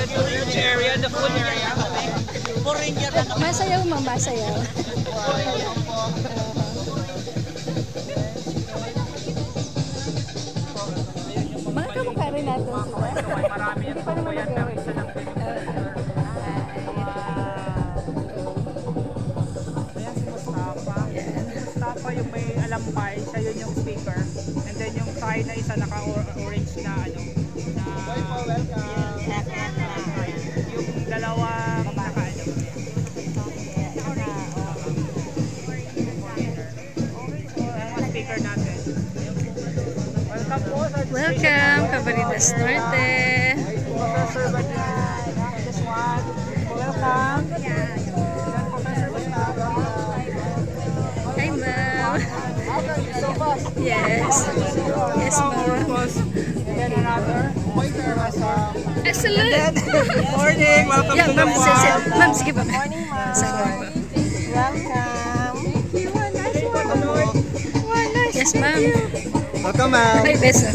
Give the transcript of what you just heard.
Which area? The food area? Masayaw, ma'am, masayaw. Mga kamukha rin natin sila. Hindi pa naman nag-ready. Mustafa yung may alampay, siya yun yung speaker. And then yung side na isa naka-orange na ano. Yung dalawang naka-ano. Speaker natin. Welcome po sa Welcome, Cabarritas Norte. Welcome. Hi, ma'am. Yes. Yes, ma'am. Then another. Excellent. Morning. Welcome Yeah, to the ma'am. Ma'am, sige pa. Morning, ma'am. Welcome. Nice one. Yes, ma'am. Welcome, ma'am. Ay, beso.